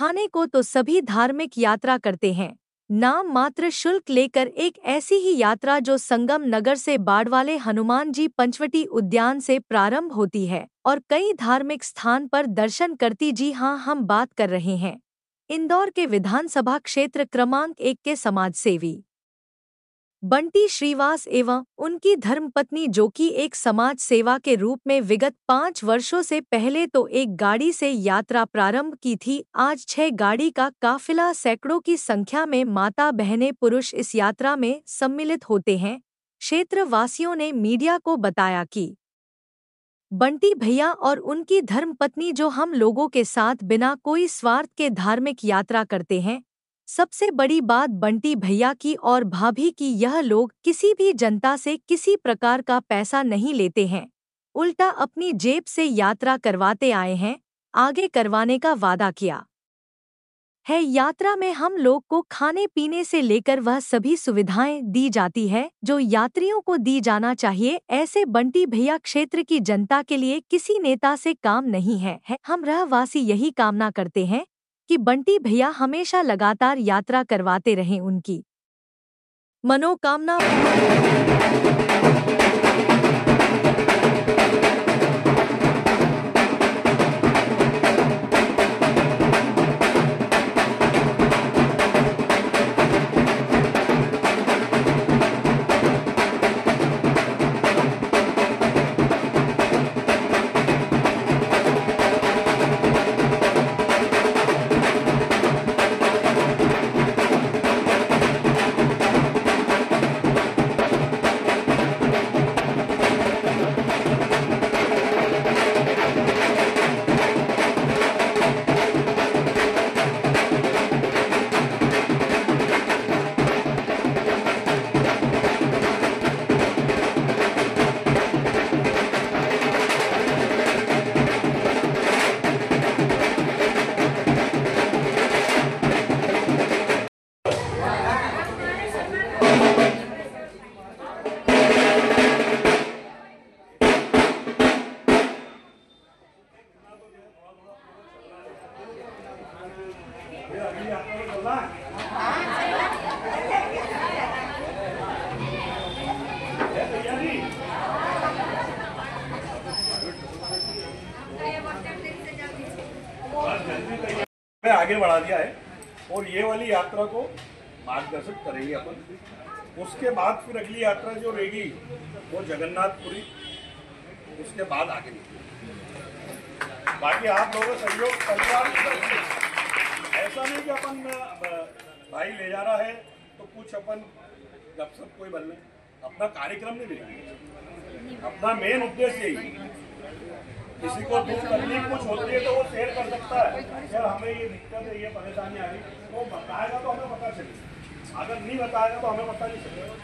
खाने को तो सभी धार्मिक यात्रा करते हैं, नाम मात्र शुल्क लेकर एक ऐसी ही यात्रा जो संगम नगर से बाड़वाले हनुमान जी पंचवटी उद्यान से प्रारंभ होती है और कई धार्मिक स्थान पर दर्शन करती। जी हाँ, हम बात कर रहे हैं इंदौर के विधानसभा क्षेत्र क्रमांक 1 के समाजसेवी बंटी श्रीवास एवं उनकी धर्मपत्नी, जो कि एक समाज सेवा के रूप में विगत 5 वर्षों से पहले तो एक गाड़ी से यात्रा प्रारंभ की थी। आज 6 गाड़ी का काफिला सैकड़ों की संख्या में माता बहनें पुरुष इस यात्रा में सम्मिलित होते हैं। क्षेत्र वासियों ने मीडिया को बताया कि बंटी भैया और उनकी धर्मपत्नी जो हम लोगों के साथ बिना कोई स्वार्थ के धार्मिक यात्रा करते हैं। सबसे बड़ी बात बंटी भैया की और भाभी की, यह लोग किसी भी जनता से किसी प्रकार का पैसा नहीं लेते हैं, उल्टा अपनी जेब से यात्रा करवाते आए हैं, आगे करवाने का वादा किया है। यात्रा में हम लोग को खाने पीने से लेकर वह सभी सुविधाएं दी जाती है जो यात्रियों को दी जाना चाहिए। ऐसे बंटी भैया क्षेत्र की जनता के लिए किसी नेता से काम नहीं है। हम रहवासी यही कामना करते हैं कि बंटी भैया हमेशा लगातार यात्रा करवाते रहें, उनकी मनोकामना आगे बढ़ा दिया है और ये वाली यात्रा को मार्गदर्शित करेंगे अपन। उसके बाद फिर अगली यात्रा जो रहेगी वो जगन्नाथपुरी, उसके बाद आगे निकलेगी। बाकी आप लोगों का सहयोग परिवार की तरफ से, ऐसा नहीं कि अपन भाई ले जा रहा है तो कुछ अपन गपशप कोई बन ले, अपना कार्यक्रम नहीं बिगाड़ेंगे। अपना मेन उद्देश्य यही, किसी को दुख तकलीफ कुछ होती है तो वो शेयर कर सकता है, यार हमें ये दिक्कत है, ये परेशानी आ रही, तो बताएगा तो हमें पता चलेगा, अगर नहीं बताएगा तो हमें पता नहीं चलेगा।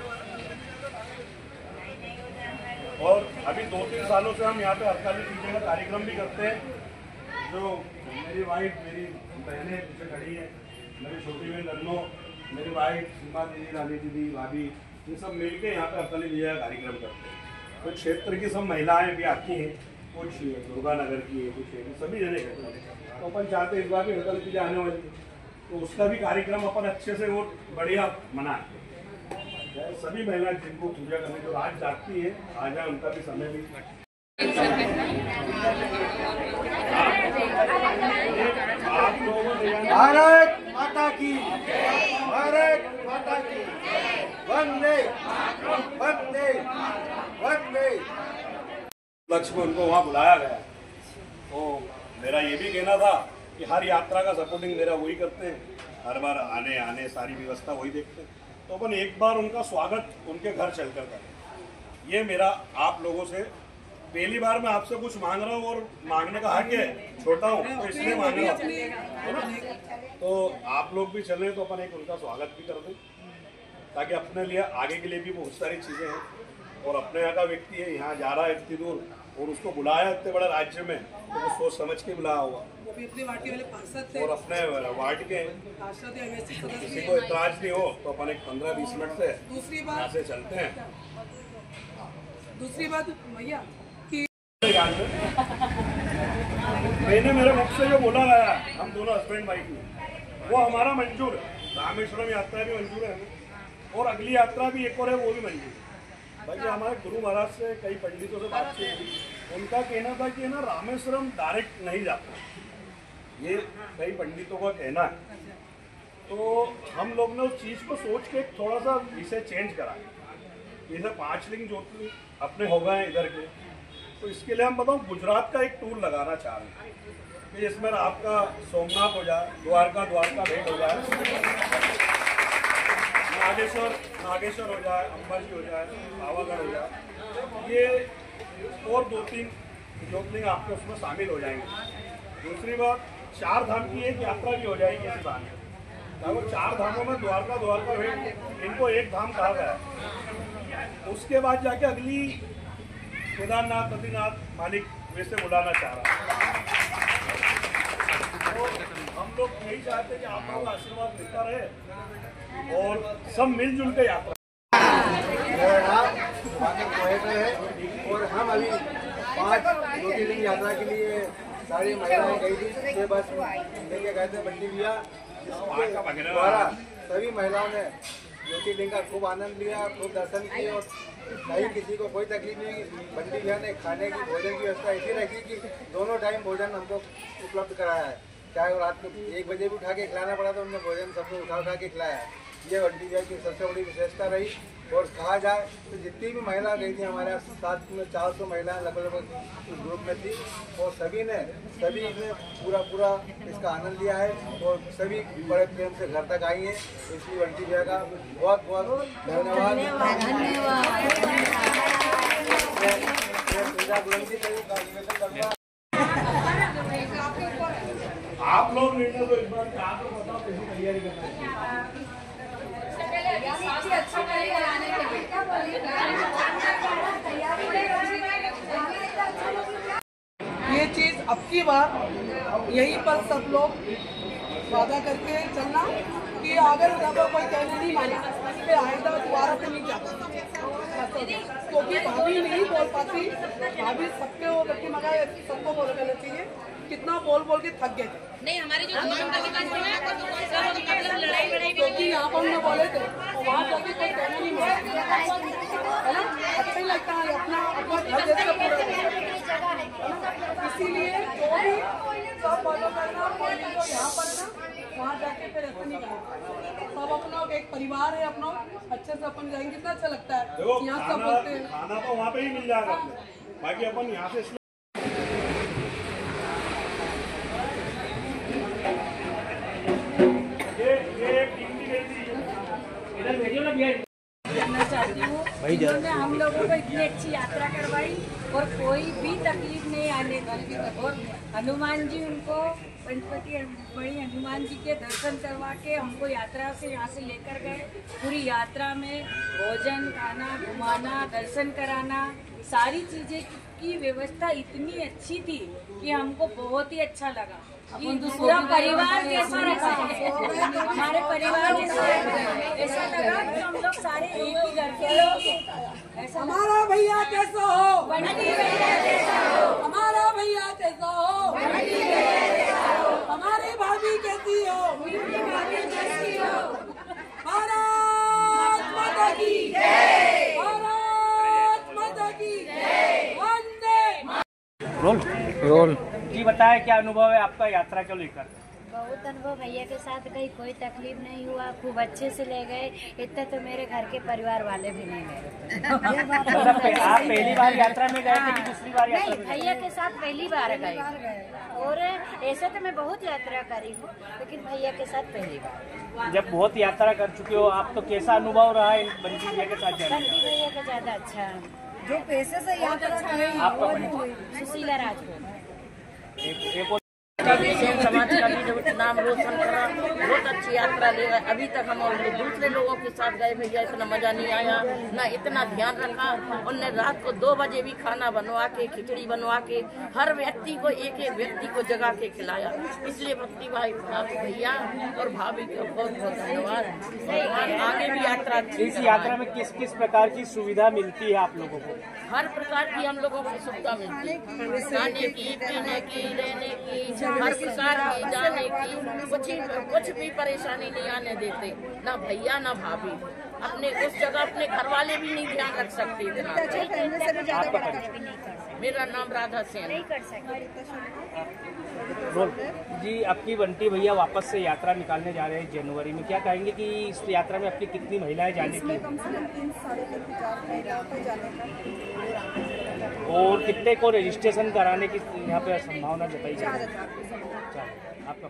और अभी 2-3 सालों से हम यहाँ पे हड़ताली पूजा का कार्यक्रम भी करते हैं। जो मेरी वाइफ, मेरी बहनें पीछे खड़ी है, मेरी छोटी बहन रन्नो, मेरी वाइफ सीमा दीदी, रानी दीदी, भाभी, ये सब मिलकर यहाँ पे हड़ताली पूजा का कार्यक्रम करते हैं। तो क्षेत्र की सब महिलाएं भी आती हैं, कुछ दुर्गा नगर की है, कुछ सभी जने करते हैं। तो अपन चाहते हैं इस बार भी हड़ताली पूजा आने वाली, तो उसका भी कार्यक्रम अपन अच्छे से और बढ़िया मनाएं। सभी महिलाएं जिनको पूजा करने जो आज जाती है, आ जाए, उनका भी समय भी। भारत माता की, भारत माता की, वंदे वंदे वंदे। लक्ष्य में उनको वहाँ बुलाया गया। तो मेरा ये भी कहना था कि हर यात्रा का सपोर्टिंग मेरा वही करते हैं, हर बार आने सारी व्यवस्था वही देखते हैं, तो अपन एक बार उनका स्वागत उनके घर चलकर करें। ये मेरा आप लोगों से पहली बार मैं आपसे कुछ मांग रहा हूँ, और मांगने का हक है, छोटा हूँ तो इसलिए मांग रहा हूँ। तो आप लोग भी चलें तो अपन एक उनका स्वागत भी कर दें, ताकि अपने लिए आगे के लिए भी बहुत सारी चीज़ें हैं। और अपने यहाँ का व्यक्ति है, यहाँ जा रहा है इतनी दूर, और उसको बुलाया इतने बड़े राज्य में, तो वो सोच समझ के बुलाया होगा। वो भी अपने वार्ड के वाले पार्षद थे, और अपने वार्ड के पार्षद या किसी को इतराज नहीं हो तो अपन एक 15-20 मिनट से दूसरी यहाँ से चलते हैं। दूसरी बात भैया कि मैंने मेरे मुख से जो बोला गया, हम दोनों हस्बैंड वाइफ में वो हमारा मंजूर है। रामेश्वरम यात्रा भी मंजूर है हमें, और अगली यात्रा भी एक और है, वो भी मंजूर है। बाकी हमारे गुरु महाराज से कई पंडितों से बातचीत हुई, उनका कहना था कि ना रामेश्वरम डायरेक्ट नहीं जाता, ये कई पंडितों का कहना है। तो हम लोग ने उस चीज़ को सोच के थोड़ा सा इसे चेंज करा। जैसे 5 लिंग ज्योतिर्लिंग अपने हो गए हैं इधर के, तो इसके लिए हम बताऊँ गुजरात का एक टूर लगाना चाह रहे हैं कि जिसमें आपका सोमनाथ हो जाए, द्वारका भेंट हो जाए, नागेश्वर हो जाए, अंबाजी हो जाए, पावागढ़ हो जाए, ये और 2-3 ज्योतिर्लिंग आपके उसमें शामिल हो जाएंगे। दूसरी बात, 4 धाम की एक यात्रा भी हो जाएगी इस बार। वो 4 धामों में द्वारका भेंट, इनको एक धाम कहा गया है। उसके बाद जाके अगली केदारनाथ, बद्रीनाथ मालिक वैसे बुलाना चाह रहा है। तो हम लोग यही चाहते हैं कि आप लोगों का आशीर्वाद मिलता रहे और सब मिलजुल के यात्रा। और हम अभी 5 ज्योतिर्लिंग यात्रा के लिए सारी महिलाएं गई थी, उसके बस लेके गए थे बंटी भैया, जिसके द्वारा सभी महिलाओं ने ज्योतिर्लिंग का खूब आनंद लिया, खूब दर्शन किए और कहीं किसी को कोई तकलीफ नहीं। बंटी भैया ने खाने की, भोजन की व्यवस्था ऐसी रखी कि दोनों टाइम भोजन हमको उपलब्ध कराया है। चाहे रात को 1 बजे भी उठा के खिलाना पड़ा तो उन्होंने भोजन सबको उठा के खिलाया है। ये बंटी भैया की सबसे बड़ी विशेषता रही। और कहा जाए तो जितनी भी महिला गई थी हमारे साथ में 400 महिलाएं लगभग उस ग्रुप में थी, और सभी ने पूरा इसका आनंद लिया है और सभी बड़े प्रेम से घर तक आई हैं। इसलिए बंटी भैया का बहुत बहुत धन्यवाद। आप लोग निर्णय तो इस बार आप लोग बताओ कैसी तैयारी करना चाहिए। ये चीज अब की बार यहीं पर सब लोग वादा करके चलना कि अगर उधर पर कोई कहना नहीं माना फिर आइंदा दोबारा से नहीं जाता, क्योंकि भाभी नहीं बोल पाती। भाभी सबके वो करके मगर सबको बोल देना चाहिए, कितना बोल के थक गए थे। नहीं, हमारी जो लड़ाई क्योंकि यहाँ पर हमने बोले थे वहाँ जाके कोई कहना नहीं माना, है ना। अच्छा ही लगता है अपना घर जैसे पूरा, इसीलिए जो भी सब फॉलो करना जो यहाँ पर है ना, वहाँ जाके फिर ऐसा नहीं करना। सब अपना एक परिवार है, अपना अच्छे से अपन जाएंगे, कितना अच्छा लगता है। यहाँ सब बोलते हैं खाना तो वहाँ पे ही मिल जाएगा, बाकी अपन यहाँ से करना चाहती हूँ। इन्होंने हम लोगों को इतनी अच्छी यात्रा करवाई और कोई भी तकलीफ नहीं आने दी, और हनुमान जी उनको पंचवटी बड़ी हनुमान जी के दर्शन करवा के हमको यात्रा से यहाँ से लेकर गए। पूरी यात्रा में भोजन, खाना, घुमाना, दर्शन कराना, सारी चीज़ें की व्यवस्था इतनी अच्छी थी कि हमको बहुत ही अच्छा लगा। पूरा परिवार जैसा रखा है, हमारे परिवार जैसा ऐसा लगा कि हम लोग सारे एक ही घर के लोग। ऐसा हमारा भैया कैसा हो, हमारा भैया कैसा हो, हमारी भाभी कैसी हो, भारत माता की जय, भारत माता की जय, वंदे रोल जी। बताया क्या अनुभव है आपका यात्रा को लेकर? बहुत अनुभव, भैया के साथ गई, कोई तकलीफ नहीं हुआ, खूब अच्छे से ले गए। इतना तो मेरे घर के परिवार वाले भी नहीं गए। आप पहली बार यात्रा में गए थे कि दूसरी बार यात्रा में? भैया के साथ पहली बार गई, और ऐसे तो मैं बहुत यात्रा करी हूँ, लेकिन भैया के साथ पहली बार। जब बहुत यात्रा कर चुके हो आप, तो कैसा अनुभव रहा है बंटी भैया के साथ जाने? बंटी भैया का ज्यादा अच्छा, जो पैसे से यात्रा करें आपका सुशीला राजपूत। समाज का भी जो नाम रोशन करा, बहुत अच्छी यात्रा ले गए। अभी तक हम और दूसरे लोगों के साथ गए, भैया इतना मजा नहीं आया, ना इतना ध्यान रखा। उनने रात को 2 बजे भी खाना बनवा के, खिचड़ी बनवा के हर व्यक्ति को एक व्यक्ति को जगा के खिलाया। इसलिए भक्ति भाई भैया और भाभी का बहुत बहुत धन्यवाद। आगे भी यात्रा इस यात्रा में किस किस प्रकार की सुविधा मिलती है आप लोगों को? हर प्रकार की हम लोगों को सुविधा मिलती है, खाने की, पीने की, रहने की, हर की जाने की कुछ भी परेशानी नहीं आने देते, ना भैया ना भाभी। अपने उस जगह अपने घर वाले भी नहीं ध्यान रख सकते इतना। मेरा नाम राधा सेन। नहीं कर जी, आपकी बंटी भैया वापस से यात्रा निकालने जा रहे हैं जनवरी में, क्या कहेंगे कि इस यात्रा में आपकी कितनी महिलाएं जाने की? कम से कम 3, साढ़े 3, 4 महिलाओं को जाने का। और कितने को रजिस्ट्रेशन कराने की यहाँ पे संभावना जताई जा रही है? 4,000। आपका